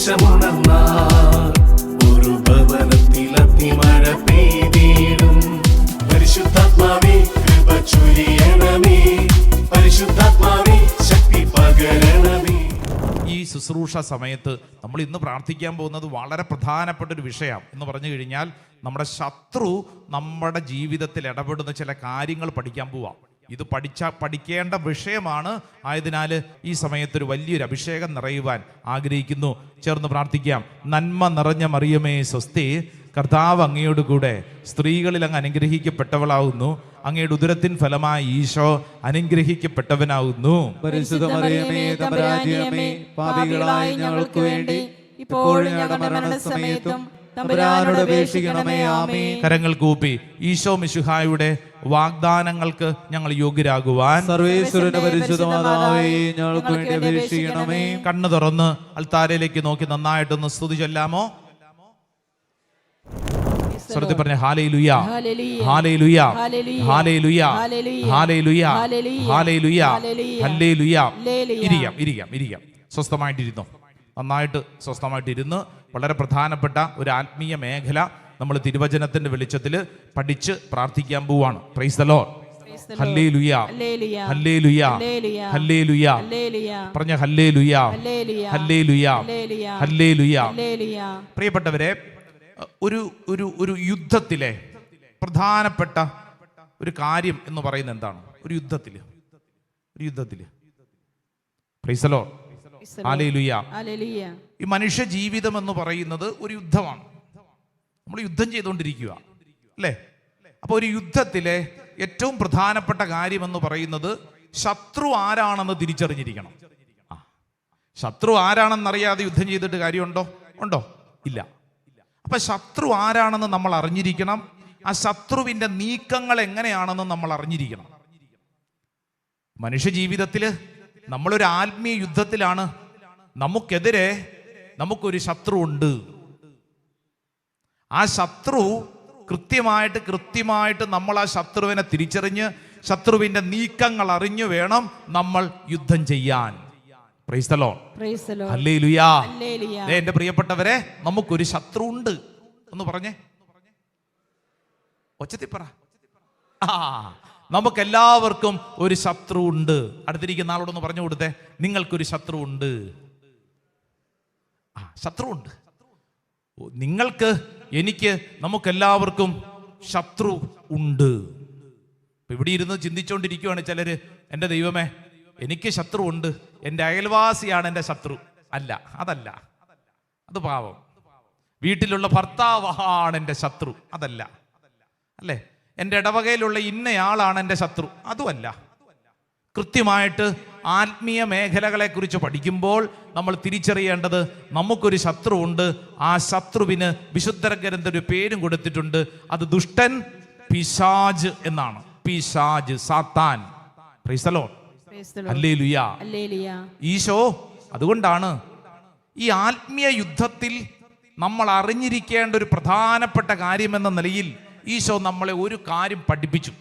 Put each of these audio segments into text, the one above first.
ആവേശമുണർന്നാൽ ഒരു ഭവനത്തിൽ അഗ്നിമഴ പെയ്തിടും. പരിശുദ്ധാത്മാവേ കൃപ ചൊരിയണമേ, പരിശുദ്ധാത്മാവേ ശക്തി പകരണമേ. ഈ ശുശ്രൂഷ സമയത്ത് നമ്മൾ ഇന്ന് പ്രാർത്ഥിക്കാൻ പോകുന്നത് വളരെ പ്രധാനപ്പെട്ട ഒരു വിഷയം എന്ന് പറഞ്ഞു കഴിഞ്ഞാൽ, നമ്മുടെ ശത്രു നമ്മുടെ ജീവിതത്തിൽ ഇടപെടുന്ന ചില കാര്യങ്ങൾ പഠിക്കാൻ പോവാം. ഇത് പഠിക്കേണ്ട വിഷയമാണ്. ആയതിനാൽ ഈ സമയത്തൊരു വലിയൊരു അഭിഷേകം നിറയുവാൻ ആഗ്രഹിക്കുന്നു. ചേർന്ന് പ്രാർത്ഥിക്കാം. നന്മ നിറഞ്ഞ മറിയമേ സ്വസ്തി, കർത്താവ് അങ്ങയോട് കൂടെ സ്ത്രീകളിൽ അങ്ങ് അനുഗ്രഹിക്കപ്പെട്ടവളാവുന്നു. അങ്ങയുടെ ഉദരത്തിൻ ഫലമായി ഈശോ അനുഗ്രഹിക്കപ്പെട്ടവനാവുന്നു. പരിശുദ്ധ മറിയമേ തമ്പുരാന്റെ അമ്മേ, പാപികളായ ഞങ്ങൾക്ക് വേണ്ടി ഇപ്പോഴും ഞങ്ങളുടെ മരണസമയത്തും തമ്പുരാനോട് അപേക്ഷിക്കണമേ. ആമേൻ. കരങ്ങൾ കൂപ്പി ഈശോ മിശിഹായുടെ വാഗ്ദാനങ്ങൾക്ക് ഞങ്ങൾ യോഗ്യരാകുവാൻ സർവേശ്വരന്റെ പരിശുദ്ധ മാതാവേ, ഞങ്ങൾക്ക് വേണ്ടി അപേക്ഷിക്കണമേ. കണ്ണു തുറന്ന് അൾത്താരയിലേക്ക് നോക്കി നന്നായിട്ടൊന്ന് സ്തുതി ചൊല്ലാമോ? സ്വരത്തിൽ പറഞ്ഞ hallelujah, hallelujah, hallelujah, hallelujah, hallelujah, hallelujah. ഇരിക്കാം. സ്വസ്ഥമായിട്ടിരുന്നു. നന്നായിട്ട് സ്വസ്ഥമായിട്ടിരുന്ന് വളരെ പ്രധാനപ്പെട്ട ഒരു ആത്മീയ മേഖല നമ്മൾ തിരുവചനത്തിന്റെ വെളിച്ചത്തിൽ പഠിച്ച് പ്രാർത്ഥിക്കാൻ പോവാണ്. Price the Lord. Hallelujah, hallelujah, hallelujah. പറഞ്ഞ ഹല്ലേലൂയ, ഹല്ലേലൂയ, ഹല്ലേലൂയ. പ്രിയപ്പെട്ടവരെ, ഒരു യുദ്ധത്തിലെ പ്രധാനപ്പെട്ട ഒരു കാര്യം എന്ന് പറയുന്നത് എന്താണ്? ഒരു യുദ്ധത്തില് പ്രൈസ് ദി ലോർഡ്. ഹല്ലേലൂയ. ഈ മനുഷ്യ ജീവിതം എന്ന് പറയുന്നത് ഒരു യുദ്ധമാണ്. നമ്മൾ യുദ്ധം ചെയ്തുകൊണ്ടിരിക്കുക അല്ലേ? അപ്പൊ ഒരു യുദ്ധത്തിലെ ഏറ്റവും പ്രധാനപ്പെട്ട കാര്യം എന്ന് പറയുന്നത് ശത്രു ആരാണെന്ന് തിരിച്ചറിഞ്ഞിരിക്കണം. ശത്രു ആരാണെന്നറിയാതെ യുദ്ധം ചെയ്തിട്ട് കാര്യമുണ്ടോ? ഇല്ല. അപ്പൊ ശത്രു ആരാണെന്ന് നമ്മൾ അറിഞ്ഞിരിക്കണം. ആ ശത്രുവിന്റെ നീക്കങ്ങൾ എങ്ങനെയാണെന്ന് നമ്മൾ അറിഞ്ഞിരിക്കണം. മനുഷ്യ ജീവിതത്തില് നമ്മളൊരു ആത്മീയ യുദ്ധത്തിലാണ്. നമുക്കെതിരെ നമുക്കൊരു ശത്രു ഉണ്ട്. ആ ശത്രു കൃത്യമായിട്ട് നമ്മൾ ആ ശത്രുവിനെ തിരിച്ചറിഞ്ഞ് ശത്രുവിന്റെ നീക്കങ്ങൾ അറിഞ്ഞു വേണം നമ്മൾ യുദ്ധം ചെയ്യാൻ. Price the Lord. ഹല്ലേലൂയ. എന്റെ പ്രിയപ്പെട്ടവരെ, നമുക്കൊരു ശത്രു ഉണ്ട്. ഒന്ന് പറഞ്ഞേ, ഒച്ചത്തിൽ പറ. നമുക്കെല്ലാവർക്കും ഒരു ശത്രു ഉണ്ട്. അടുത്തിരിക്കുന്ന ആളോടൊന്ന് പറഞ്ഞു കൊടുത്തേ, നിങ്ങൾക്കൊരു ശത്രു ഉണ്ട്. ശത്രു ഉണ്ട്. നിങ്ങൾക്ക്, എനിക്ക്, നമുക്കെല്ലാവർക്കും ശത്രു ഉണ്ട്. ഇവിടെ ഇരുന്ന് ചിന്തിച്ചുകൊണ്ടിരിക്കുകയാണ് ചിലര്, എൻ്റെ ദൈവമേ, എനിക്ക് ശത്രു ഉണ്ട്, എൻ്റെ അയൽവാസിയാണ് എൻ്റെ ശത്രു. അതല്ല, അത് പാവം. വീട്ടിലുള്ള ഭർത്താവാണ് എൻ്റെ ശത്രു. അതല്ല, അല്ലേ? എൻ്റെ ഇടവകയിലുള്ള ഇന്നയാളാണ് എൻ്റെ ശത്രു. അതുമല്ല. കൃത്യമായിട്ട് ആത്മീയ മേഖലകളെ കുറിച്ച് പഠിക്കുമ്പോൾ നമ്മൾ തിരിച്ചറിയേണ്ടത് നമുക്കൊരു ശത്രു ഉണ്ട്. ആ ശത്രുവിന് വിശുദ്ധ ഗ്രന്ഥം ഒരു പേരും കൊടുത്തിട്ടുണ്ട്. അത് ദുഷ്ടൻ, പിശാച് എന്നാണ്. പിശാച്, സാത്താൻ. Praise the Lord. Hallelujah. Isho അതുകൊണ്ടാണ് ഈ ആത്മീയ യുദ്ധത്തിൽ നമ്മൾ അറിഞ്ഞിരിക്കേണ്ട ഒരു പ്രധാനപ്പെട്ട കാര്യമെന്ന നിലയിൽ ഈശോ നമ്മളെ ഒരു കാര്യം പഠിപ്പിച്ചു.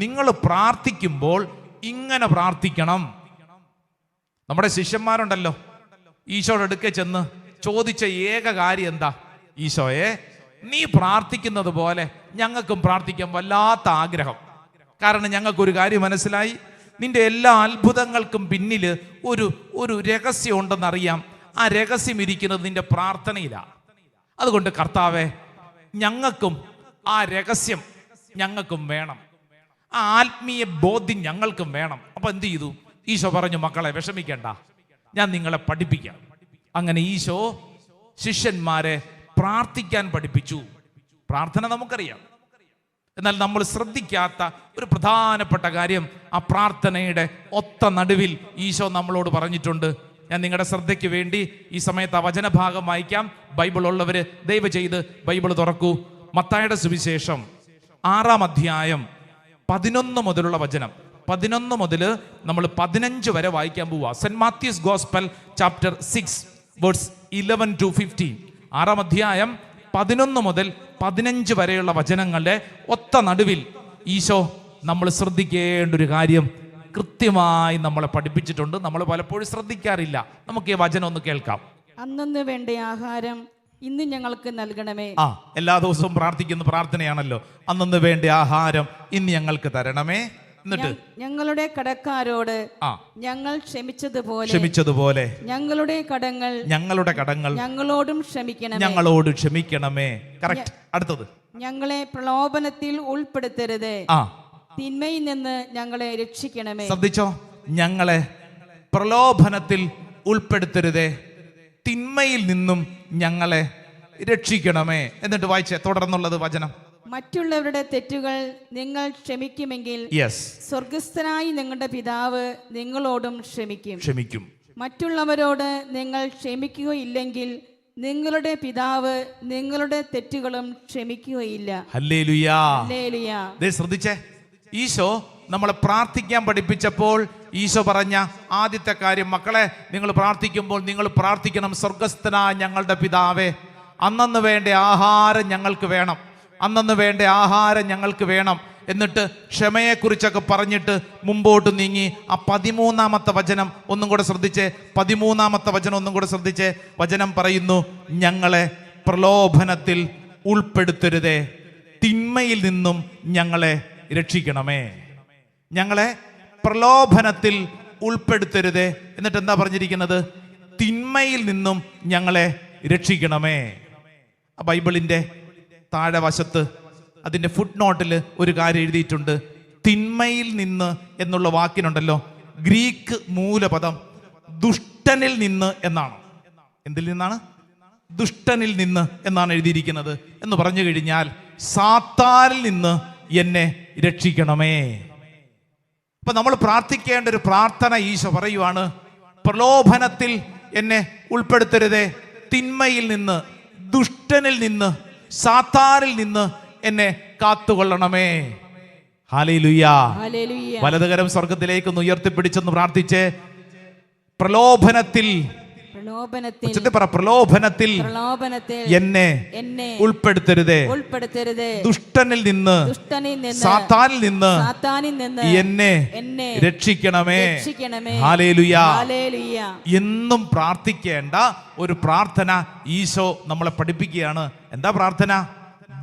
നിങ്ങൾ പ്രാർത്ഥിക്കുമ്പോൾ ഇങ്ങനെ പ്രാർത്ഥിക്കണം. നമ്മുടെ ശിഷ്യന്മാരുണ്ടല്ലോ, ഈശോയുടെ അടുക്കെ ചെന്ന് ചോദിച്ച ഏക കാര്യം എന്താ? ഈശോയെ, നീ പ്രാർത്ഥിക്കുന്നത് പോലെ ഞങ്ങൾക്കും പ്രാർത്ഥിക്കാൻ വല്ലാത്ത ആഗ്രഹം. കാരണം ഞങ്ങൾക്കൊരു കാര്യം മനസ്സിലായി, നിന്റെ എല്ലാ അത്ഭുതങ്ങൾക്കും പിന്നിൽ ഒരു രഹസ്യം ഉണ്ടെന്നറിയാം. ആ രഹസ്യം ഇരിക്കുന്നത് നിന്റെ പ്രാർത്ഥനയിലാണ്. അതുകൊണ്ട് കർത്താവെ, ഞങ്ങൾക്കും ആ രഹസ്യം ഞങ്ങൾക്കും വേണം, ആ ആത്മീയ ബോധ്യം ഞങ്ങൾക്കും വേണം. അപ്പൊ എന്ത് ചെയ്തു? ഈശോ പറഞ്ഞു, മക്കളെ വിഷമിക്കേണ്ട, ഞാൻ നിങ്ങളെ പഠിപ്പിക്കാം. അങ്ങനെ ഈശോ ശിഷ്യന്മാരെ പ്രാർത്ഥിക്കാൻ പഠിപ്പിച്ചു. പ്രാർത്ഥന നമുക്കറിയാം, എന്നാൽ നമ്മൾ ശ്രദ്ധിക്കാത്ത ഒരു പ്രധാനപ്പെട്ട കാര്യം ആ പ്രാർത്ഥനയുടെ ഒത്ത നടുവിൽ ഈശോ നമ്മളോട് പറഞ്ഞിട്ടുണ്ട്. ഞാൻ നിങ്ങളുടെ ശ്രദ്ധയ്ക്ക് വേണ്ടി ഈ സമയത്ത് ആ വചനഭാഗം വായിക്കാം. ബൈബിൾ ഉള്ളവര് ദയവ് ചെയ്ത് ബൈബിൾ തുറക്കൂ. മത്തായിയുടെ സുവിശേഷം 6-ാം അധ്യായം 11 മുതലുള്ള വചനം. 11 മുതൽ നമ്മൾ 15 വരെ വായിക്കാൻ പോവുക. Saint Matthew's gospel chapter 6 verse 11 to 15. 6-ാം അധ്യായം 11 മുതൽ 15 വരെയുള്ള വചനങ്ങളുടെ ഒത്ത നടുവിൽ ഈശോ നമ്മൾ ശ്രദ്ധിക്കേണ്ട ഒരു കാര്യം കൃത്യമായി നമ്മളെ പഠിപ്പിച്ചിട്ടുണ്ട്. നമ്മൾ പലപ്പോഴും ശ്രദ്ധിക്കാറില്ല. നമുക്ക് ഈ വചനം ഒന്ന് കേൾക്കാം. അന്നന്ന് വേണ്ട ആഹാരം ഇന്ന് ഞങ്ങൾക്ക് നൽകണമേ. എല്ലാ ദിവസവും പ്രാർത്ഥിക്കുന്ന പ്രാർത്ഥനയാണല്ലോ. അന്നന്ന് വേണ്ട ആഹാരം ഇന്ന് ഞങ്ങൾക്ക് തരണമേ. എന്നിട്ട് ഞങ്ങളുടെ കടക്കാരോട് ഞങ്ങൾ ക്ഷമിച്ചതുപോലെ ഞങ്ങളുടെ കടങ്ങൾ ഞങ്ങളോടും ക്ഷമിക്കണമേ. കറക്റ്റ്. അടുത്തത്, ഞങ്ങളെ പ്രലോഭനത്തിൽ ഉൾപ്പെടുത്തരുത്, തിന്മയിൽ നിന്ന് ഞങ്ങളെ രക്ഷിക്കണമേ. ശ്രദ്ധിച്ചോ? ഞങ്ങളെ പ്രലോഭനത്തിൽ ഉൾപ്പെടുത്തരുതേ, തിന്മയിൽ നിന്നും ഞങ്ങളെ രക്ഷിക്കണമേ. എന്നിട്ട് വായിച്ചേ തുടർന്നുള്ളത് വചനം. മറ്റുള്ളവരുടെ തെറ്റുകൾ നിങ്ങൾ ക്ഷമിക്കുമെങ്കിൽ സ്വർഗസ്ഥനായി നിങ്ങളുടെ പിതാവ് നിങ്ങളോടും ക്ഷമിക്കും. മറ്റുള്ളവരോട് നിങ്ങൾ ക്ഷമിക്കുകയില്ലെങ്കിൽ നിങ്ങളുടെ പിതാവ് നിങ്ങളുടെ തെറ്റുകളും ക്ഷമിക്കുകയില്ല. ഹല്ലേലൂയാ. ശ്രദ്ധിച്ചേ, ഈശോ നമ്മളെ പ്രാർത്ഥിക്കാൻ പഠിപ്പിച്ചപ്പോൾ ഈശോ പറഞ്ഞ ആദ്യത്തെ കാര്യം, മക്കളെ നിങ്ങൾ പ്രാർത്ഥിക്കുമ്പോൾ നിങ്ങൾ പ്രാർത്ഥിക്കണം, സ്വർഗസ്ഥനായ ഞങ്ങളുടെ പിതാവേ, അന്നന്ന് വേണ്ട ആഹാരം ഞങ്ങൾക്ക് വേണം, അന്നന്ന് വേണ്ട ആഹാരം ഞങ്ങൾക്ക് വേണം. എന്നിട്ട് ക്ഷമയെക്കുറിച്ചൊക്കെ പറഞ്ഞിട്ട് മുമ്പോട്ട് നീങ്ങി. ആ 13-ാമത്തെ വചനം ഒന്നും കൂടെ ശ്രദ്ധിച്ചേ. 13-ാമത്തെ വചനം ഒന്നും കൂടെ ശ്രദ്ധിച്ചേ. വചനം പറയുന്നു, ഞങ്ങളെ പ്രലോഭനത്തിൽ ഉൾപ്പെടുത്തരുതേ, തിന്മയിൽ നിന്നും ഞങ്ങളെ രക്ഷിക്കണമേ. ഞങ്ങളെ പ്രലോഭനത്തിൽ ഉൾപ്പെടുത്തരുതേ. എന്നിട്ട് എന്താ പറഞ്ഞിരിക്കുന്നത്? തിന്മയിൽ നിന്നും ഞങ്ങളെ രക്ഷിക്കണമേ. ബൈബിളിന്റെ താഴെ വശത്ത് അതിന്റെ ഫുട് നോട്ടിൽ ഒരു കാര്യം എഴുതിയിട്ടുണ്ട്. തിന്മയിൽ നിന്ന് എന്നുള്ള വാക്കിനുണ്ടല്ലോ, ഗ്രീക്ക് മൂലപദം ദുഷ്ടനിൽ നിന്ന് എന്നാണ്. എന്തിൽ നിന്നാണ്? ദുഷ്ടനിൽ നിന്ന് എന്നാണ് എഴുതിയിരിക്കുന്നത്. എന്ന് പറഞ്ഞു കഴിഞ്ഞാൽ സാത്താനിൽ നിന്ന് എന്നെ രക്ഷിക്കണമേ. അപ്പൊ നമ്മൾ പ്രാർത്ഥിക്കേണ്ട ഒരു പ്രാർത്ഥന ഈശോ പറയുവാണ്, പ്രലോഭനത്തിൽ എന്നെ ഉൾപ്പെടുത്തരുതേ, തിന്മയിൽ നിന്ന്, ദുഷ്ടനിൽ നിന്ന്, സാത്താനിൽ നിന്ന് എന്നെ കാത്തുകൊള്ളണമേ. ഹല്ലേലൂയാ. വലതുകരം സ്വർഗത്തിലേക്കൊന്ന് ഉയർത്തിപ്പിടിച്ചെന്ന് പ്രാർത്ഥിച്ചേ. പ്രലോഭനത്തിൽ എന്നെ ഉൾപ്പെടുത്തരുതേ, ദുഷ്ടനിൽ നിന്ന്, സാത്താനിൽ നിന്ന് എന്നെ രക്ഷിക്കണമേ. ഹല്ലേലൂയാ. എന്നും പ്രാർത്ഥിക്കേണ്ട ഒരു പ്രാർത്ഥന ഈശോ നമ്മളെ പഠിപ്പിക്കുകയാണ്. എന്താ പ്രാർത്ഥന?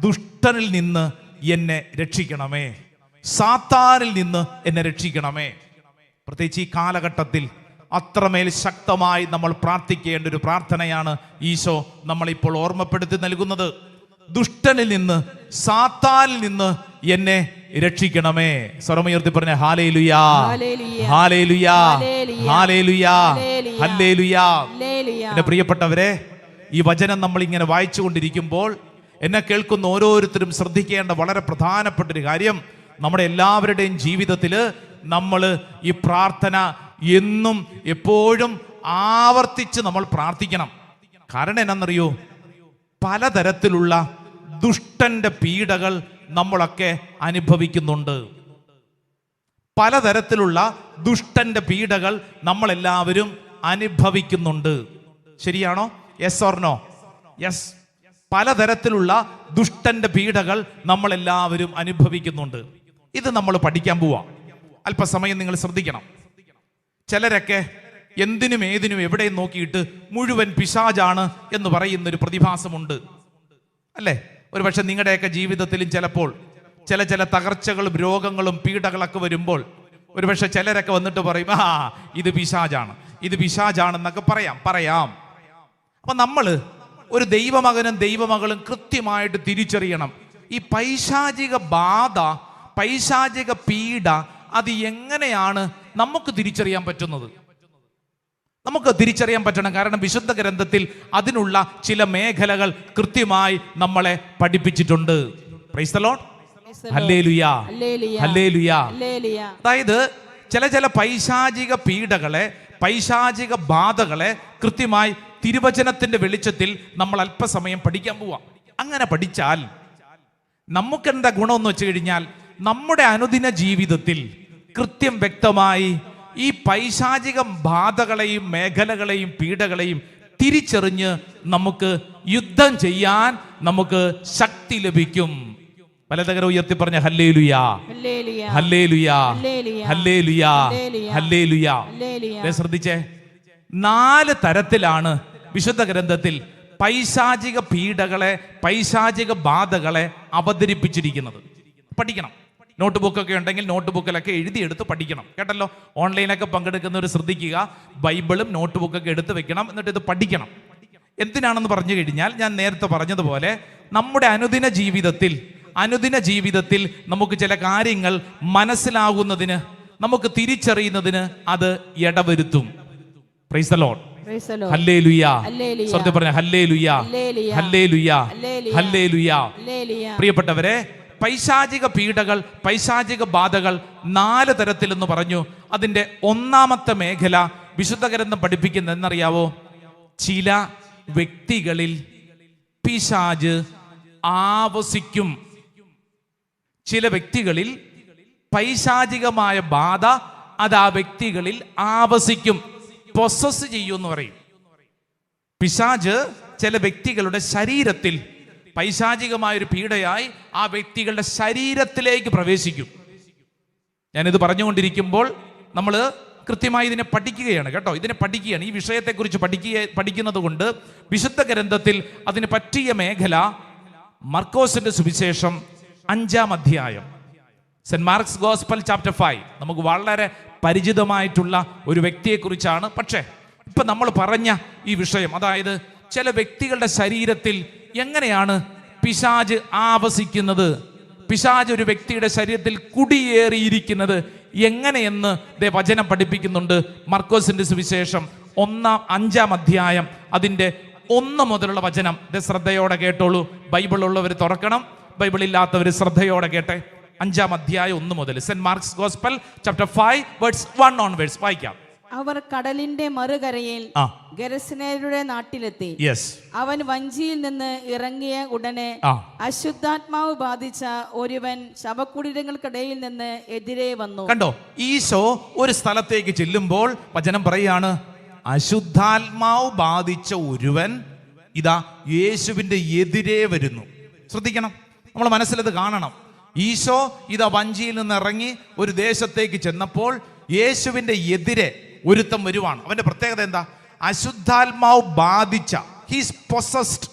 ദുഷ്ടനിൽ നിന്ന് എന്നെ രക്ഷിക്കണമേ, സാത്താനിൽ നിന്ന് എന്നെ രക്ഷിക്കണമേ. പ്രത്യേകിച്ച് ഈ കാലഘട്ടത്തിൽ അത്രമേൽ ശക്തമായി നമ്മൾ പ്രാർത്ഥിക്കേണ്ട ഒരു പ്രാർത്ഥനയാണ് ഈശോ നമ്മളിപ്പോൾ ഓർമ്മപ്പെടുത്തി നൽകുന്നത്. ദുഷ്ടനിൽ നിന്ന്, സാത്താനിൽ നിന്ന് എന്നെ രക്ഷിക്കണമേ. സ്വരമുയർത്തി പറഞ്ഞ ഹല്ലേലൂയാ, ഹല്ലേലൂയാ, ഹല്ലേലൂയാ, ഹല്ലേലൂയാ. എന്റെ പ്രിയപ്പെട്ടവരെ, ഈ വചനം നമ്മൾ ഇങ്ങനെ വായിച്ചു കൊണ്ടിരിക്കുമ്പോൾ എന്നെ കേൾക്കുന്ന ഓരോരുത്തരും ശ്രദ്ധിക്കേണ്ട വളരെ പ്രധാനപ്പെട്ട ഒരു കാര്യം, നമ്മുടെ എല്ലാവരുടെയും ജീവിതത്തിൽ നമ്മൾ ഈ പ്രാർത്ഥന എന്നും എപ്പോഴും ആവർത്തിച്ച് നമ്മൾ പ്രാർത്ഥിക്കണം. കാരണം എന്നാണെന്നറിയോ? പലതരത്തിലുള്ള ദുഷ്ടന്റെ പീഡകൾ നമ്മളൊക്കെ അനുഭവിക്കുന്നുണ്ട്. പലതരത്തിലുള്ള ദുഷ്ടന്റെ പീഡകൾ നമ്മളെല്ലാവരും അനുഭവിക്കുന്നുണ്ട്. ശരിയാണോ? Yes or no? യെസ്. പലതരത്തിലുള്ള ദുഷ്ടന്റെ പീഡകൾ നമ്മളെല്ലാവരും അനുഭവിക്കുന്നുണ്ട്. ഇത് നമ്മൾ പഠിക്കാൻ പോവാം. അല്പസമയം നിങ്ങൾ ശ്രദ്ധിക്കണം. ചിലരൊക്കെ എന്തിനും ഏതിനും എവിടെയും നോക്കിയിട്ട് മുഴുവൻ പിശാചാണ് എന്ന് പറയുന്നൊരു പ്രതിഭാസമുണ്ട്, അല്ലേ? ഒരു പക്ഷെ നിങ്ങളുടെയൊക്കെ ജീവിതത്തിലും ചിലപ്പോൾ ചില തകർച്ചകളും രോഗങ്ങളും പീഡകളൊക്കെ വരുമ്പോൾ ഒരുപക്ഷെ ചിലരൊക്കെ വന്നിട്ട് പറയും, ഇത് പിശാചാണ്, ഇത് പിശാചാണെന്നൊക്കെ പറയാം. അപ്പൊ നമ്മൾ ഒരു ദൈവമകനും ദൈവമകളും കൃത്യമായിട്ട് തിരിച്ചറിയണം. ഈ പൈശാചിക ബാധ, പൈശാചിക പീഡ, അത് എങ്ങനെയാണ് നമുക്ക് തിരിച്ചറിയാൻ പറ്റുന്നത്? നമുക്ക് തിരിച്ചറിയാൻ പറ്റണം. കാരണം വിശുദ്ധ ഗ്രന്ഥത്തിൽ അതിനുള്ള ചില മേഖലകൾ കൃത്യമായി നമ്മളെ പഠിപ്പിച്ചിട്ടുണ്ട്. Praise the Lord. Hallelujah, hallelujah. അതായത് ചില പൈശാചിക പീഡകളെ, പൈശാചിക ബാധകളെ കൃത്യമായി തിരുവചനത്തിന്റെ വെളിച്ചത്തിൽ നമ്മൾ അല്പസമയം പഠിക്കാൻ പോവാം. അങ്ങനെ പഠിച്ചാൽ നമുക്കെന്താ ഗുണമെന്ന് വെച്ച് കഴിഞ്ഞാൽ, നമ്മുടെ അനുദിന ജീവിതത്തിൽ കൃത്യം വ്യക്തമായി ഈ പൈശാചിക ബാധകളെയും മേഖലകളെയും പീഡകളെയും തിരിച്ചറിഞ്ഞ് നമുക്ക് യുദ്ധം ചെയ്യാൻ നമുക്ക് ശക്തി ലഭിക്കും. പലതകരം ഉയർത്തി പറഞ്ഞ hallelujah, hallelujah, hallelujah, hallelujah, hallelujah, hallelujah, hallelujah. Hallelujah. ദേ ശ്രദ്ധിച്ചേ, 4 തരത്തിലാണ് വിശുദ്ധ ഗ്രന്ഥത്തിൽ പൈശാചിക പീഡകളെ, പൈശാചിക ബാധകളെ അവതരിപ്പിച്ചിരിക്കുന്നത്. പഠിക്കണം. നോട്ട് ബുക്കൊക്കെ ഉണ്ടെങ്കിൽ നോട്ട് ബുക്കിലൊക്കെ എഴുതിയെടുത്ത് പഠിക്കണം. കേട്ടല്ലോ, ഓൺലൈനൊക്കെ പങ്കെടുക്കുന്നവർ ശ്രദ്ധിക്കുക, ബൈബിളും നോട്ട് ബുക്കൊക്കെ എടുത്ത് വെക്കണം, എന്നിട്ട് ഇത് പഠിക്കണം. എന്തിനാണെന്ന് പറഞ്ഞു കഴിഞ്ഞാൽ, ഞാൻ നേരത്തെ പറഞ്ഞതുപോലെ നമ്മുടെ അനുദിന ജീവിതത്തിൽ നമുക്ക് ചില കാര്യങ്ങൾ മനസ്സിലാകുന്നതിന്, നമുക്ക് തിരിച്ചറിയുന്നതിന് അത് ഇടവരുത്തും. Praise the Lord. Praise the Lord. Hallelujah. Hallelujah. ശ്രദ്ധ പറഞ്ഞ hallelujah, hallelujah, hallelujah, hallelujah, hallelujah. Hallelujah. പ്രിയപ്പെട്ടവരെ, പൈശാചിക പീഡകൾ, പൈശാചിക ബാധകൾ 4 തരത്തിലെന്ന് പറഞ്ഞു. അതിന്റെ 1ാമത്തെ മേഖല വിശുദ്ധ ഗ്രന്ഥം പഠിപ്പിക്കുന്നത് എന്നറിയാവോ? ചില വ്യക്തികളിൽ പിശാച് ആവസിക്കും. ചില വ്യക്തികളിൽ പൈശാചികമായ ബാധ അത് ആ വ്യക്തികളിൽ ആവസിക്കും, പൊസസ് ചെയ്യുമെന്ന് പറയും. പിശാച് ചില വ്യക്തികളുടെ ശരീരത്തിൽ പൈശാചികമായൊരു പീഡയായി ആ വ്യക്തികളുടെ ശരീരത്തിലേക്ക് പ്രവേശിക്കും. ഞാനിത് പറഞ്ഞുകൊണ്ടിരിക്കുമ്പോൾ നമ്മൾ കൃത്യമായി ഇതിനെ പഠിക്കുകയാണ് കേട്ടോ, ഇതിനെ പഠിക്കുകയാണ്. ഈ വിഷയത്തെക്കുറിച്ച് പഠിക്കുന്നത് കൊണ്ട് വിശുദ്ധ ഗ്രന്ഥത്തിൽ അതിന് പറ്റിയ മേഖല മർക്കോസിന്റെ സുവിശേഷം 5-ാം അധ്യായം, സെന്റ് മാർക്സ് ഗോസ്പൽ ചാപ്റ്റർ 5. നമുക്ക് വളരെ പരിചിതമായിട്ടുള്ള ഒരു വ്യക്തിയെക്കുറിച്ചാണ്. പക്ഷേ ഇപ്പൊ നമ്മൾ പറഞ്ഞ ഈ വിഷയം, അതായത് ചില വ്യക്തികളുടെ ശരീരത്തിൽ എങ്ങനെയാണ് പിശാച് ആവസിക്കുന്നത്, പിശാച് ഒരു വ്യക്തിയുടെ ശരീരത്തിൽ കുടിയേറിയിരിക്കുന്നത് എങ്ങനെയെന്ന് വചനം പഠിപ്പിക്കുന്നുണ്ട്. മർക്കോസിന്റെ സുവിശേഷം 5-ാം അധ്യായം അതിന്റെ 1 മുതലുള്ള വചനം ശ്രദ്ധയോടെ കേട്ടോളൂ. ബൈബിൾ ഉള്ളവർ തുറക്കണം, ബൈബിൾ ഇല്ലാത്തവർ ശ്രദ്ധയോടെ കേട്ടെ. 5-ാം അധ്യായം 1 മുതൽ, saint Mark's gospel chapter 5 verse 1 onwards വായിക്കാം. അവർ കടലിന്റെ മറുകരയിൽ ഗെരസനേരുടെ നാട്ടിലെത്തി. അവൻ വഞ്ചിയിൽ നിന്ന് ഇറങ്ങിയ ഉടനെ അശുദ്ധാത്മാവ് ബാധിച്ച ഒരുവൻ ശവകുടീരങ്ങൾക്കിടയിൽ നിന്ന് എതിരെ വന്നു. കണ്ടോ, ഈശോ ഒരു സ്ഥലത്തേക്ക് ചെല്ലുമ്പോൾ വചനം പറയാണ്, അശുദ്ധാത്മാവ് ബാധിച്ച ഒരുവൻ ഇതാ യേശുവിന്റെ എതിരെ വരുന്നു. ശ്രദ്ധിക്കണം, നമ്മൾ മനസ്സിലത് കാണണം. ഈശോ ഇതാ വഞ്ചിയിൽ നിന്ന് ഇറങ്ങി ഒരു ദേശത്തേക്ക് ചെന്നപ്പോൾ യേശുവിന്റെ എതിരെ ഒരുത്തം വരുവാണ്. അവന്റെ പ്രത്യേകത എന്താ? അശുദ്ധാത്മാവ് ബാധിച്ച, ഹീസ് പൊസസ്ഡ്,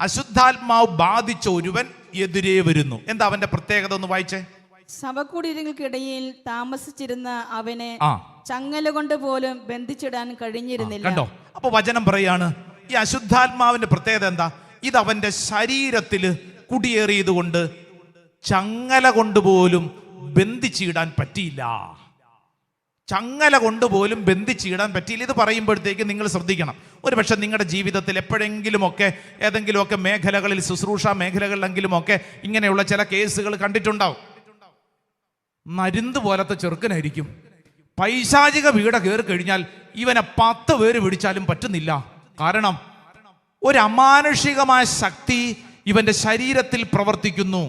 അശുദ്ധാത്മാവ് ബാധിച്ച ഒരുവൻ എതിരെ വരുന്നു. എന്താ അവന്റെ പ്രത്യേകത? ഒന്ന് വായിച്ചേ. ശവകുടീരങ്ങൾക്കിടയിൽ താമസിച്ചിരുന്ന അവനെ ചങ്ങല കൊണ്ട് പോലും ബന്ധിച്ചിടാൻ കഴിഞ്ഞിരുന്നില്ല. കണ്ടോ, അപ്പൊ വചനം പറയാണ്, ഈ അശുദ്ധാത്മാവിന്റെ പ്രത്യേകത എന്താ? ഇത് അവന്റെ ശരീരത്തില് കുടിയേറിയത് കൊണ്ട് ചങ്ങല കൊണ്ടുപോലും ബന്ധിച്ചിടാൻ പറ്റിയില്ല. ചങ്ങല കൊണ്ടുപോലും ബന്ധിച്ചിടാൻ പറ്റിയില്ല. ഇത് പറയുമ്പോഴത്തേക്ക് നിങ്ങൾ ശ്രദ്ധിക്കണം. ഒരു പക്ഷെ നിങ്ങളുടെ ജീവിതത്തിൽ എപ്പോഴെങ്കിലുമൊക്കെ ഏതെങ്കിലുമൊക്കെ മേഖലകളിൽ, ശുശ്രൂഷ മേഖലകളിലെങ്കിലുമൊക്കെ ഇങ്ങനെയുള്ള ചില കേസുകൾ കണ്ടിട്ടുണ്ടാവും. നരുന്ത് പോലത്തെ ചെറുക്കനായിരിക്കും, പൈശാചിക പീഡ കയറി കഴിഞ്ഞാൽ ഇവനെ 10 പേര് പിടിച്ചാലും പറ്റുന്നില്ല. കാരണം ഒരു അമാനുഷികമായ ശക്തി ഇവന്റെ ശരീരത്തിൽ പ്രവർത്തിക്കുന്നു,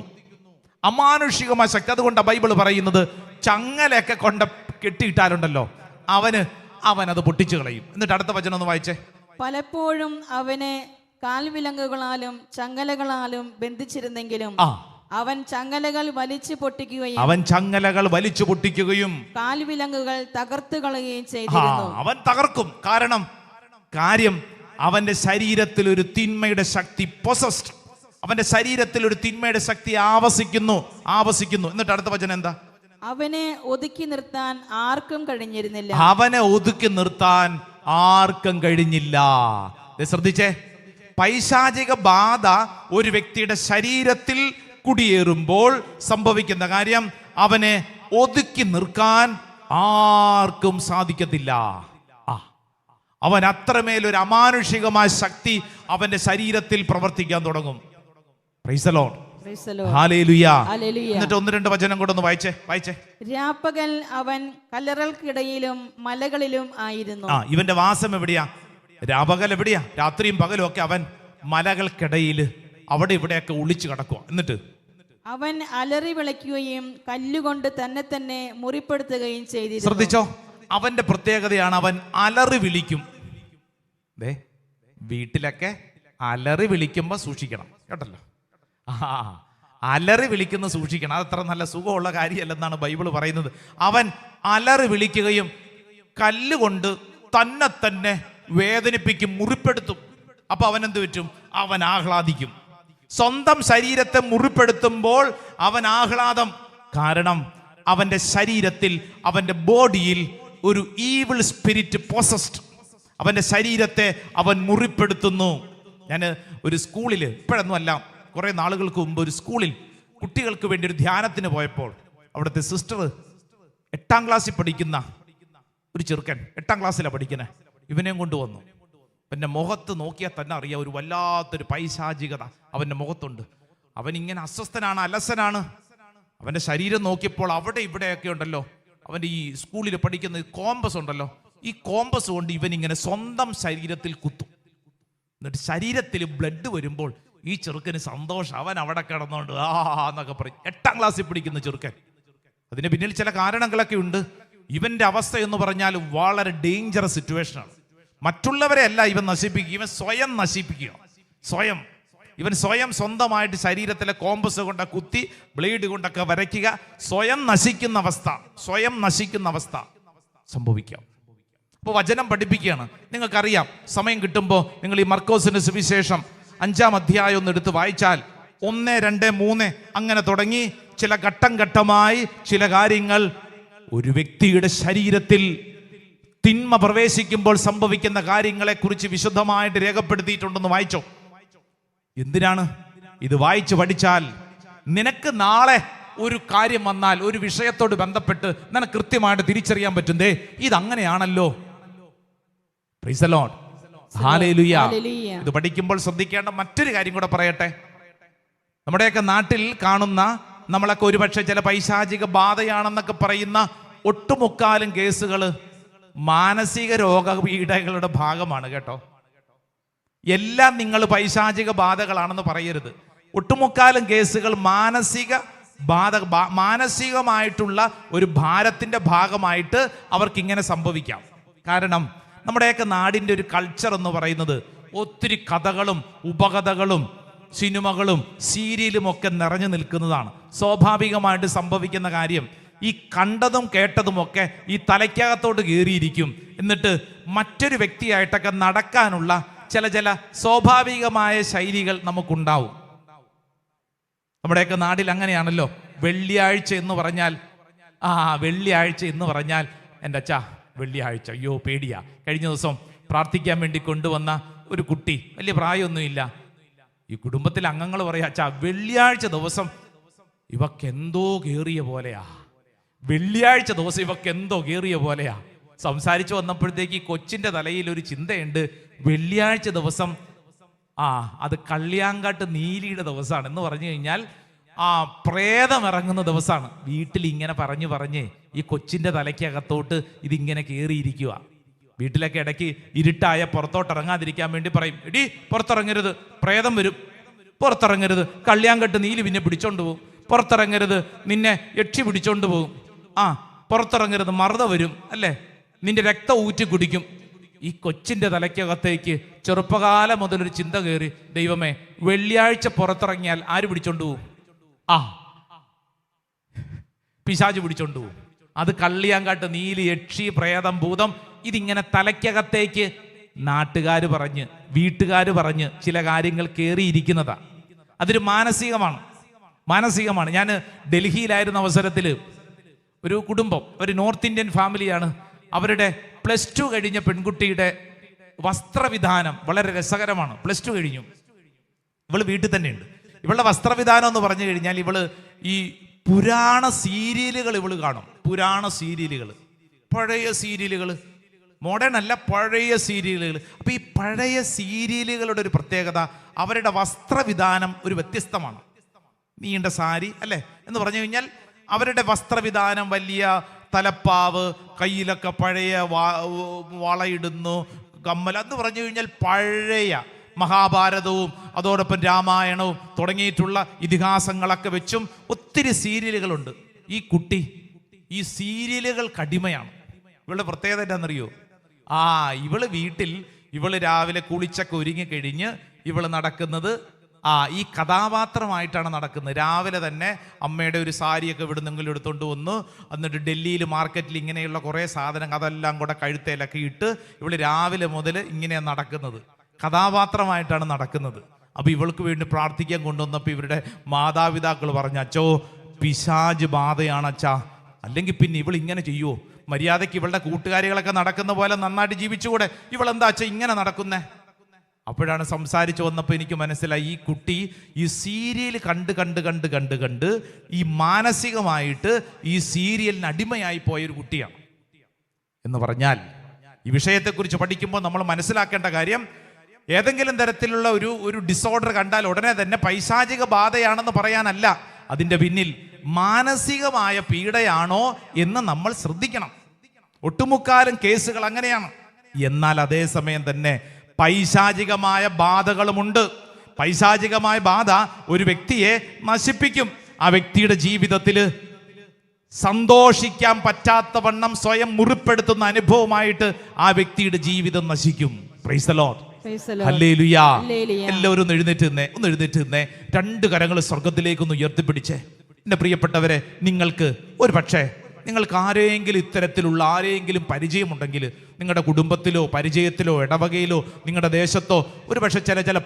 അമാനുഷികമായ ശക്തി. അതുകൊണ്ടാണ് ബൈബിൾ പറയുന്നത്, ചങ്ങലയൊക്കെ കൊണ്ട് കെട്ടിയിട്ടാലുണ്ടല്ലോ അവനത് പൊട്ടിച്ചു കളയും. എന്നിട്ട് അടുത്ത വചനം ഒന്ന് വായിച്ചേ. പലപ്പോഴും അവനെ കാൽവിലങ്ങുകളാലും ചങ്ങലകളാലും ബന്ധിച്ചിരുന്നെങ്കിലും അവൻ ചങ്ങലകൾ വലിച്ചു പൊട്ടിക്കുകയും കാൽവിലങ്ങുകൾ തകർത്തു കളയുകയും ചെയ്തിരുന്നു. അവൻ തകർക്കും. കാര്യം അവന്റെ ശരീരത്തിൽ ഒരു തിന്മയുടെ ശക്തി, പൊസസ്ഡ്, അവന്റെ ശരീരത്തിൽ ഒരു തിന്മയുടെ ശക്തി ആവസിക്കുന്നു. എന്നിട്ട് അടുത്ത വചനം എന്താ? അവനെ ഒതുക്കി നിർത്താൻ ആർക്കും കഴിഞ്ഞിരുന്നില്ല. ശ്രദ്ധിച്ചേ, പൈശാചിക ബാധ ഒരു വ്യക്തിയുടെ ശരീരത്തിൽ കുടിയേറുമ്പോൾ സംഭവിക്കുന്ന കാര്യം, അവനെ ഒതുക്കി നിർക്കാൻ ആർക്കും സാധിക്കത്തില്ല. അവൻ അത്രമേലൊരു അമാനുഷികമായ ശക്തി അവന്റെ ശരീരത്തിൽ പ്രവർത്തിക്കാൻ തുടങ്ങും. Price the Lord. ഹല്ലേലൂയ. എന്നിട്ട് 1-2 വചനം കൂടെ ഒന്ന് വായിച്ചേ. രാപ്പകൽ അവൻ കല്ലറകൾക്കിടയിലും മലകളിലും ആയിരുന്നു. ഇവന്റെ വാസം എവിടെയാ? രാപകൽ എവിടെയാ? രാത്രിയും പകലും ഒക്കെ അവൻ മലകൾക്കിടയിൽ അവിടെ ഇവിടെയൊക്കെ ഒളിച്ചു കിടക്കുക. എന്നിട്ട് അവൻ അലറി വിളിക്കുകയും കല്ലുകൊണ്ട് തന്നെ മുറിപ്പെടുത്തുകയും ചെയ്തിരുന്നു. ശ്രദ്ധിച്ചോ, അവന്റെ പ്രത്യേകതയാണ് അവൻ അലറി വിളിക്കും. വീട്ടിലൊക്കെ അലറി വിളിക്കുമ്പോ സൂക്ഷിക്കണം കേട്ടല്ലോ. അലറി വിളിക്കുന്ന സൂക്ഷിക്കണം. അതത്ര നല്ല സുഖമുള്ള കാര്യമല്ലെന്നാണ് ബൈബിൾ പറയുന്നത്. അവൻ അലറി വിളിക്കുകയും കല്ലുകൊണ്ട് തന്നെ വേദനിപ്പിക്കും, മുറിപ്പെടുത്തും. അപ്പൊ അവൻ എന്ത് പറ്റും? അവൻ ആഹ്ലാദിക്കും. സ്വന്തം ശരീരത്തെ മുറിപ്പെടുത്തുമ്പോൾ അവൻ ആഹ്ലാദം. കാരണം അവന്റെ ശരീരത്തിൽ, അവന്റെ ബോഡിയിൽ ഒരു ഈവിൾ സ്പിരിറ്റ് പോസസ്ഡ്. അവന്റെ ശരീരത്തെ അവൻ മുറിപ്പെടുത്തുന്നു. ഞാൻ ഒരു സ്കൂളിൽ, ഇപ്പോഴൊന്നും അല്ല, കുറെ നാളുകൾക്ക് മുമ്പ് ഒരു സ്കൂളിൽ കുട്ടികൾക്ക് വേണ്ടി ഒരു ധ്യാനത്തിന് പോയപ്പോൾ അവിടുത്തെ സിസ്റ്റർ 8ാം ക്ലാസ്സിൽ പഠിക്കുന്ന ഒരു ചെറുക്കൻ, 8ാം ക്ലാസ്സിലാണ് പഠിക്കുന്നത്, ഇവനെയും കൊണ്ടുവന്നു. അവൻ്റെ മുഖത്ത് നോക്കിയാൽ തന്നെ അറിയാം ഒരു വല്ലാത്തൊരു പൈശാചികത അവൻ്റെ മുഖത്തുണ്ട്. അവനിങ്ങനെ അസ്വസ്ഥനാണ്, അലസനാണ്. അവൻ്റെ ശരീരം നോക്കിയപ്പോൾ അവിടെ ഇവിടെയൊക്കെ ഉണ്ടല്ലോ, അവൻ്റെ ഈ സ്കൂളിൽ പഠിക്കുന്ന കോമ്പസ് ഉണ്ടല്ലോ, ഈ കോമ്പസ് കൊണ്ട് ഇവനിങ്ങനെ സ്വന്തം ശരീരത്തിൽ കുത്തും. എന്നിട്ട് ശരീരത്തിൽ ബ്ലഡ് വരുമ്പോൾ ഈ ചെറുക്കന് സന്തോഷം. അവൻ അവിടെ കിടന്നുകൊണ്ട് എന്നൊക്കെ പറയും. 8ാം ക്ലാസ്സിൽ പഠിക്കുന്ന ചെറുക്കൻ. അതിന് പിന്നിൽ ചില കാരണങ്ങളൊക്കെ ഉണ്ട്. ഇവന്റെ അവസ്ഥ എന്ന് പറഞ്ഞാൽ വളരെ ഡേഞ്ചറസ് സിറ്റുവേഷനാണ്. മറ്റുള്ളവരെ അല്ല ഇവൻ നശിപ്പിക്കുക, ഇവൻ സ്വയം നശിപ്പിക്കുക. ഇവൻ സ്വന്തമായിട്ട് ശരീരത്തിലെ കോമ്പസ് കൊണ്ട് കുത്തി, ബ്ലേഡ് കൊണ്ടൊക്കെ വരയ്ക്കുക, സ്വയം നശിക്കുന്ന അവസ്ഥ സംഭവിക്കാം. അപ്പോൾ വചനം പഠിപ്പിക്കുകയാണ്. നിങ്ങൾക്കറിയാം, സമയം കിട്ടുമ്പോൾ നിങ്ങൾ ഈ മർക്കോസിന്റെ സുവിശേഷം 5ാം അധ്യായം ഒന്ന് എടുത്ത് വായിച്ചാൽ 1, 2, 3 അങ്ങനെ തുടങ്ങി ചില ഘട്ടം ഘട്ടമായി ചില കാര്യങ്ങൾ ഒരു വ്യക്തിയുടെ ശരീരത്തിൽ തിന്മ പ്രവേശിക്കുമ്പോൾ സംഭവിക്കുന്ന കാര്യങ്ങളെ കുറിച്ച് വിശുദ്ധമായിട്ട് രേഖപ്പെടുത്തിയിട്ടുണ്ടെന്ന് വായിച്ചോ. എന്തിനാണ് ഇത്? വായിച്ചു പഠിച്ചാൽ നിനക്ക് നാളെ ഒരു കാര്യം വന്നാൽ, ഒരു വിഷയത്തോട് ബന്ധപ്പെട്ട് നിനക്ക് കൃത്യമായിട്ട് തിരിച്ചറിയാൻ പറ്റും. ഇതങ്ങനെയാണല്ലോ. Praise the Lord, hallelujah. ഇത് പഠിക്കുമ്പോൾ ശ്രദ്ധിക്കേണ്ട മറ്റൊരു കാര്യം കൂടെ പറയട്ടെ. നമ്മുടെയൊക്കെ നാട്ടിൽ കാണുന്ന, നമ്മളൊക്കെ ഒരുപക്ഷെ ചില പൈശാചിക ബാധയാണെന്നൊക്കെ പറയുന്ന ഒട്ടുമുക്കാലും കേസുകൾ മാനസിക രോഗപീഠകളുടെ ഭാഗമാണ് കേട്ടോ. എല്ലാം നിങ്ങൾ പൈശാചിക ബാധകളാണെന്ന് പറയരുത്. ഒട്ടുമുക്കാലും കേസുകൾ മാനസികമായിട്ടുള്ള ഒരു ഭാരത്തിന്റെ ഭാഗമായിട്ട് അവർക്ക് ഇങ്ങനെ സംഭവിക്കാം. കാരണം നമ്മുടെയൊക്കെ നാടിൻ്റെ ഒരു കൾച്ചർ എന്ന് പറയുന്നത് ഒത്തിരി കഥകളും ഉപകഥകളും സിനിമകളും സീരിയലും ഒക്കെ നിറഞ്ഞു നിൽക്കുന്നതാണ്. സ്വാഭാവികമായിട്ട് സംഭവിക്കുന്ന കാര്യം, ഈ കണ്ടതും കേട്ടതുമൊക്കെ ഈ തലയ്ക്കകത്തോട്ട് കയറിയിരിക്കും. എന്നിട്ട് മറ്റൊരു വ്യക്തിയായിട്ടൊക്കെ നടക്കാനുള്ള ചില സ്വാഭാവികമായ ശൈലികൾ നമുക്കുണ്ടാവും. നമ്മുടെയൊക്കെ നാട്ടിൽ അങ്ങനെയാണല്ലോ. വെള്ളിയാഴ്ച എന്ന് പറഞ്ഞാൽ എൻ്റെ അച്ഛാ വെള്ളിയാഴ്ച, അയ്യോ പേടിയാ. കഴിഞ്ഞ ദിവസം പ്രാർത്ഥിക്കാൻ വേണ്ടി കൊണ്ടുവന്ന ഒരു കുട്ടി, വലിയ പ്രായമൊന്നുമില്ല. ഈ കുടുംബത്തിലെ അംഗങ്ങൾ പറയാ, അച്ഛാ വെള്ളിയാഴ്ച ദിവസം ഇവക്കെന്തോ കേറിയ പോലെയാ, വെള്ളിയാഴ്ച ദിവസം ഇവക്കെന്തോ കേറിയ പോലെയാ. സംസാരിച്ചു വന്നപ്പോഴത്തേക്ക് ഈ കൊച്ചിന്റെ തലയിൽ ഒരു ചിന്തയുണ്ട്, വെള്ളിയാഴ്ച ദിവസം അത് കള്ളിയാങ്കാട്ട് നീലിയുടെ ദിവസമാണ് എന്ന് പറഞ്ഞു കഴിഞ്ഞാൽ പ്രേതം ഇറങ്ങുന്ന ദിവസമാണ്. വീട്ടിൽ ഇങ്ങനെ പറഞ്ഞ് ഈ കൊച്ചിന്റെ തലയ്ക്കകത്തോട്ട് ഇതിങ്ങനെ കയറിയിരിക്കുക. വീട്ടിലൊക്കെ ഇടയ്ക്ക് ഇരുട്ടായ പുറത്തോട്ട് ഇറങ്ങാതിരിക്കാൻ വേണ്ടി പറയും, എടി പുറത്തിറങ്ങരുത്, പ്രേതം വരും, പുറത്തിറങ്ങരുത്, കള്ളിയാങ്കട്ട് നീലി പിന്നെ പിടിച്ചോണ്ട് പോകും, പുറത്തിറങ്ങരുത്, നിന്നെ യക്ഷി പിടിച്ചോണ്ട് പോകും, പുറത്തിറങ്ങരുത്, മറുത വരും, അല്ലേ, നിന്റെ രക്തം ഊറ്റി കുടിക്കും. ഈ കൊച്ചിന്റെ തലയ്ക്കകത്തേക്ക് ചെറുപ്പകാലം മുതലൊരു ചിന്ത കയറി, ദൈവമേ വെള്ളിയാഴ്ച പുറത്തിറങ്ങിയാൽ ആര് പിടിച്ചോണ്ട് പോകും? പിശാച് പിടിച്ചോണ്ട് പോകും. അത് കള്ളിയാങ്കാട്ട് നീലി, യക്ഷി, പ്രേതം, ഭൂതം, ഇതിങ്ങനെ തലയ്ക്കകത്തേക്ക് നാട്ടുകാർ പറഞ്ഞ്, വീട്ടുകാർ പറഞ്ഞ് ചില കാര്യങ്ങൾ കയറിയിരിക്കുന്നതാ. അതൊരു മാനസികമാണ്. ഞാൻ ഡൽഹിയിലായിരുന്ന അവസരത്തിൽ ഒരു കുടുംബം, ഒരു നോർത്ത് ഇന്ത്യൻ ഫാമിലിയാണ്. അവരുടെ +2 കഴിഞ്ഞ പെൺകുട്ടിയുടെ വസ്ത്രവിധാനം വളരെ രസകരമാണ്. +2 കഴിഞ്ഞു, ഇവള് വീട്ടിൽ തന്നെയുണ്ട്. ഇവളുടെ വസ്ത്രവിധാനം എന്ന് പറഞ്ഞു കഴിഞ്ഞാൽ, ഇവള് ഈ പുരാണ സീരിയലുകൾ ഇവള് കാണും. പുരാണ സീരിയലുകൾ, പഴയ സീരിയലുകൾ, മോഡേൺ അല്ല, പഴയ സീരിയലുകൾ. അപ്പൊ ഈ പഴയ സീരിയലുകളുടെ ഒരു പ്രത്യേകത, അവരുടെ വസ്ത്രവിധാനം ഒരു വ്യത്യസ്തമാണ്. നീണ്ട സാരി അല്ലേ എന്ന് പറഞ്ഞു കഴിഞ്ഞാൽ, അവരുടെ വസ്ത്രവിധാനം വലിയ തലപ്പാവ്, കയ്യിലൊക്കെ പഴയ വളയിടുന്നു, കമ്മൽ എന്ന് പറഞ്ഞു കഴിഞ്ഞാൽ പഴയ മഹാഭാരതവും അതോടൊപ്പം രാമായണവും തുടങ്ങിയിട്ടുള്ള ഇതിഹാസങ്ങളൊക്കെ വെച്ചും ഒത്തിരി സീരിയലുകളുണ്ട്. ഈ കുട്ടി ഈ സീരിയലുകൾക്ക് അടിമയാണ്. ഇവളുടെ പ്രത്യേകത എന്താണെന്നറിയോ? ഇവള് വീട്ടിൽ, ഇവള് രാവിലെ കുളിച്ചൊക്കെ ഒരുങ്ങി കഴിഞ്ഞ് ഇവള് നടക്കുന്നത് ഈ കഥാപാത്രമായിട്ടാണ് നടക്കുന്നത്. രാവിലെ തന്നെ അമ്മയുടെ ഒരു സാരിയൊക്കെ ഇവിടുന്നെങ്കിലും എടുത്തുകൊണ്ട് വന്ന്, എന്നിട്ട് ഡൽഹിയിൽ മാർക്കറ്റിൽ ഇങ്ങനെയുള്ള കുറേ സാധനങ്ങൾ അതെല്ലാം കൂടെ കഴുത്തേലൊക്കെ ഇട്ട് ഇവള് രാവിലെ മുതൽ ഇങ്ങനെയാണ് നടക്കുന്നത്. കഥാപാത്രമായിട്ടാണ് നടക്കുന്നത്. അപ്പോൾ ഇവൾക്ക് വേണ്ടി പ്രാർത്ഥിക്കാൻ കൊണ്ടുവന്നപ്പോൾ ഇവരുടെ മാതാപിതാക്കൾ പറഞ്ഞു, അച്ചോ പിശാച് ബാധയാണ് അച്ഛാ, അല്ലെങ്കിൽ പിന്നെ ഇവൾ ഇങ്ങനെ ചെയ്യുമോ? മര്യാദയ്ക്ക് ഇവളുടെ കൂട്ടുകാരികളൊക്കെ നടക്കുന്ന പോലെ നന്നായിട്ട് ജീവിച്ചുകൂടെ? ഇവളെന്താ അച്ഛാ ഇങ്ങനെ നടക്കുന്നേ? അപ്പോഴാണ് സംസാരിച്ചു വന്നപ്പോൾ എനിക്ക് മനസ്സിലായി, ഈ കുട്ടി ഈ സീരിയൽ കണ്ട് ഈ മാനസികമായിട്ട് ഈ സീരിയലിന് അടിമയായി പോയൊരു കുട്ടിയാണ് എന്ന് പറഞ്ഞാൽ, ഈ വിഷയത്തെക്കുറിച്ച് പഠിക്കുമ്പോൾ നമ്മൾ മനസ്സിലാക്കേണ്ട കാര്യം, ഏതെങ്കിലും തരത്തിലുള്ള ഒരു ഡിസോർഡർ കണ്ടാൽ ഉടനെ തന്നെ പൈശാചിക ബാധയാണെന്ന് പറയാനല്ല, അതിൻ്റെ പിന്നിൽ മാനസികമായ പീഡയാണോ എന്ന് നമ്മൾ ശ്രദ്ധിക്കണം. ഒട്ടുമുക്കാലും കേസുകൾ അങ്ങനെയാണ്. എന്നാൽ അതേസമയം തന്നെ പൈശാചികമായ ബാധകളുമുണ്ട്. പൈശാചികമായ ബാധ ഒരു വ്യക്തിയെ നശിപ്പിക്കും. ആ വ്യക്തിയുടെ ജീവിതത്തിൽ സന്തോഷിക്കാൻ പറ്റാത്തവണ്ണം സ്വയം മുറിപ്പെടുത്തുന്ന അനുഭവമായിട്ട് ആ വ്യക്തിയുടെ ജീവിതം നശിക്കും. Price the Lord. ഹല്ലേലൂയ. എല്ലാവരും ഒന്ന് എഴുന്നേറ്റ് നിന്നേ. രണ്ട് കരങ്ങൾ സ്വർഗത്തിലേക്കൊന്ന് ഉയർത്തിപ്പിടിച്ചേ. എൻ്റെ പ്രിയപ്പെട്ടവരെ, നിങ്ങൾക്ക് ആരെങ്കിലും ഇത്തരത്തിലുള്ള ആരെങ്കിലും പരിചയമുണ്ടെങ്കിൽ, നിങ്ങളുടെ കുടുംബത്തിലോ പരിചയത്തിലോ ഇടവകയിലോ നിങ്ങളുടെ ദേശത്തോ ഒരുപക്ഷെ ചില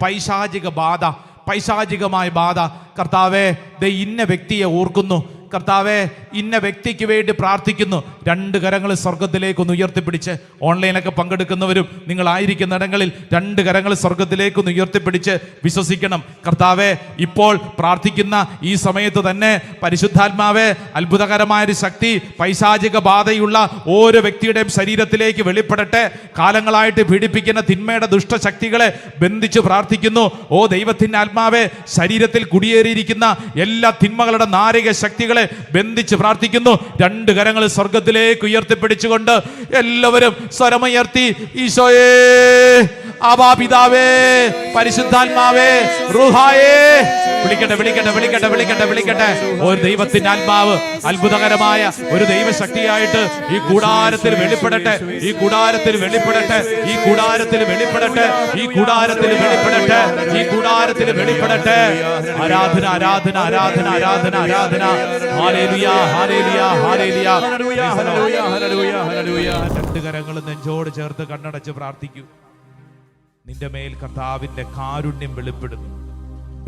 പൈശാചികമായ ബാധ, കർത്താവേ ദേ ഇന്ന വ്യക്തിയെ ഓർക്കുന്നു, കർത്താവേ ഇന്ന വ്യക്തിക്ക് വേണ്ടി പ്രാർത്ഥിക്കുന്നു. രണ്ട് കരങ്ങൾ സ്വർഗത്തിലേക്കൊന്ന് ഉയർത്തിപ്പിടിച്ച്, ഓൺലൈനൊക്കെ പങ്കെടുക്കുന്നവരും നിങ്ങളായിരിക്കുന്ന ഇടങ്ങളിൽ രണ്ട് കരങ്ങൾ സ്വർഗത്തിലേക്കൊന്ന് ഉയർത്തിപ്പിടിച്ച് വിശ്വസിക്കണം. കർത്താവേ, ഇപ്പോൾ പ്രാർത്ഥിക്കുന്ന ഈ സമയത്ത് തന്നെ പരിശുദ്ധാത്മാവേ, അത്ഭുതകരമായൊരു ശക്തി പൈശാചിക ബാധയുള്ള ഓരോ വ്യക്തിയുടെയും ശരീരത്തിലേക്ക് വെളിപ്പെടട്ടെ. കാലങ്ങളായിട്ട് പീഡിപ്പിക്കുന്ന തിന്മയുടെ ദുഷ്ടശക്തികളെ ബന്ധിച്ച് പ്രാർത്ഥിക്കുന്നു. ഓ ദൈവത്തിൻ്റെ ആത്മാവേ, ശരീരത്തിൽ കുടിയേറിയിരിക്കുന്ന എല്ലാ തിന്മകളുടെ നാരിക ശക്തികളെ ബന്ധിച്ച് പ്രാർത്ഥിക്കുന്നു. രണ്ട് കരങ്ങൾ സ്വർഗത്തിലേക്ക് ഉയർത്തിപ്പിടിച്ചുകൊണ്ട് എല്ലാവരും സ്വരമുയർത്തി, ഈശോയേ, ആബാ പിതാവേ, പരിശുദ്ധാത്മാവേ, റൂഹായേ, വിളിക്കട്ടെ. ഒരു ദൈവത്തിന്റെ ആത്മാവ് അത്ഭുതകരമായ ഒരു ദൈവശക്തിയായിട്ട് ഈ കൂടാരത്തിൽ വെളിപ്പെടട്ടെ. ആരാധന. രണ്ട് കരങ്ങളും നെഞ്ചോട് ചേർത്ത് കണ്ണടച്ച് പ്രാർത്ഥിക്കൂ. നിന്റെ മേൽ കർത്താവിന്റെ കാരുണ്യം വെളിപ്പെടുന്നു.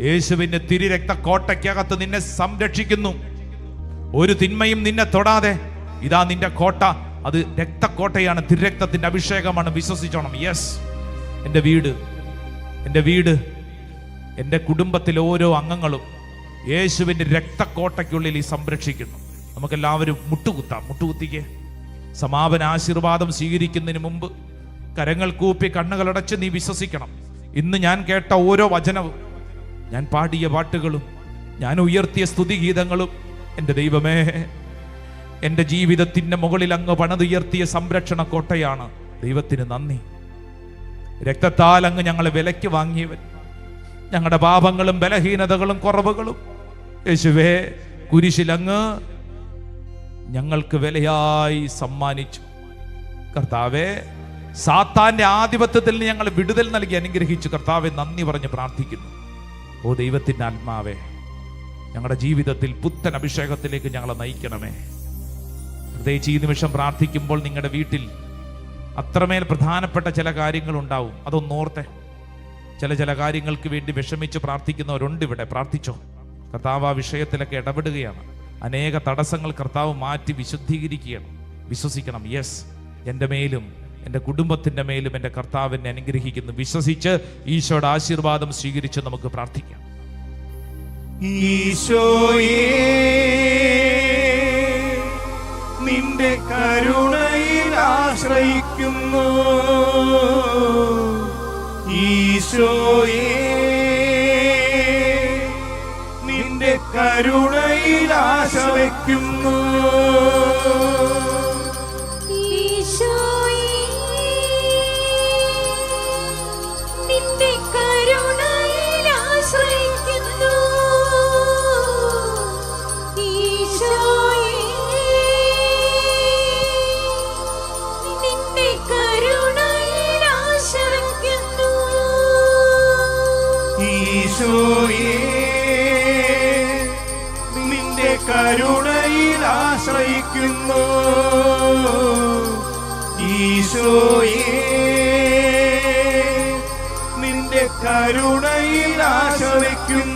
യേശുവിന്റെ തിരുരക്ത കോട്ടയ്ക്കകത്ത് നിന്നെ സംരക്ഷിക്കുന്നു. ഒരു തിന്മയും നിന്നെ തൊടാതെ. ഇതാ നിന്റെ കോട്ട, അത് രക്തക്കോട്ടയാണ്, തിരുരക്തത്തിന്റെ അഭിഷേകമാണ്. വിശ്വസിച്ചോണം. യെസ്, എൻ്റെ വീട്, എൻ്റെ കുടുംബത്തിലെ ഓരോ അംഗങ്ങളും യേശുവിന്റെ രക്തക്കോട്ടയ്ക്കുള്ളിൽ ഈ സംരക്ഷിക്കുന്നു. നമുക്കെല്ലാവരും മുട്ടുകുത്തിക്കേ. സമാപന ആശീർവാദം സ്വീകരിക്കുന്നതിന് മുമ്പ് കരങ്ങൾ കൂപ്പി കണ്ണുകളടച്ച് നീ വിശ്വസിക്കണം. ഇന്ന് ഞാൻ കേട്ട ഓരോ വചനവും, ഞാൻ പാടിയ പാട്ടുകളും, ഞാൻ ഉയർത്തിയ സ്തുതിഗീതങ്ങളും, എൻ്റെ ദൈവമേ, എൻ്റെ ജീവിതത്തിൻ്റെ മുകളിൽ അങ്ങ് പണിതുയർത്തിയ സംരക്ഷണ കോട്ടയാണ്. ദൈവത്തിന് നന്ദി. രക്തത്താൽ അങ്ങ് ഞങ്ങളെ വിലയ്ക്ക് വാങ്ങിയവൻ. ഞങ്ങളുടെ പാപങ്ങളും ബലഹീനതകളും കുറവുകളും യേശുവേ കുരിശിലങ്ങ് ഞങ്ങൾക്ക് വിലയായി സമ്മാനിച്ചു. കർത്താവേ, സാത്താന്റെ ആധിപത്യത്തിൽ നിന്ന് ഞങ്ങൾ വിടുതൽ നൽകി അനുഗ്രഹിച്ചു. കർത്താവെ, നന്ദി പറഞ്ഞ് പ്രാർത്ഥിക്കുന്നു. ഓ ദൈവത്തിൻ്റെ ആത്മാവേ, ഞങ്ങളുടെ ജീവിതത്തിൽ പുത്തൻ അഭിഷേകത്തിലേക്ക് ഞങ്ങളെ നയിക്കണമേ. പ്രത്യേകിച്ച് ഈ നിമിഷം പ്രാർത്ഥിക്കുമ്പോൾ നിങ്ങളുടെ വീട്ടിൽ അത്രമേൽ പ്രധാനപ്പെട്ട ചില കാര്യങ്ങളുണ്ടാവും. അതൊന്നോർത്തെ. ചില കാര്യങ്ങൾക്ക് വേണ്ടി വിഷമിച്ച് പ്രാർത്ഥിക്കുന്നവരുണ്ട് ഇവിടെ. പ്രാർത്ഥിച്ചോ. കർത്താവ് ആ വിഷയത്തിലൊക്കെ ഇടപെടുകയാണ്. അനേക തടസ്സങ്ങൾ കർത്താവ് മാറ്റി വിശുദ്ധീകരിക്കുകയാണ്. വിശ്വസിക്കണം. യെസ്, എൻ്റെ മേലും എൻ്റെ കുടുംബത്തിൻ്റെ മേലും എൻ്റെ കർത്താവിനെ അനുഗ്രഹിക്കുന്നു. വിശ്വസിച്ച് ഈശോയുടെ ആശീർവാദം സ്വീകരിച്ച് നമുക്ക് പ്രാർത്ഥിക്കാം. ഈശോയേ, നിന്റെ കരുണയിൽ ആശ്രയിക്കുന്നു. ഈശോയേ, നിന്റെ കരുണയിൽ ആശ വയ്ക്കുന്നു. ഈശോയേ നിന്റെ കരുണയിൽ ആശ്രയിക്കുന്നു. ഈശോയേ നിന്റെ കരുണയിൽ ആശ്രയിക്കുന്നു.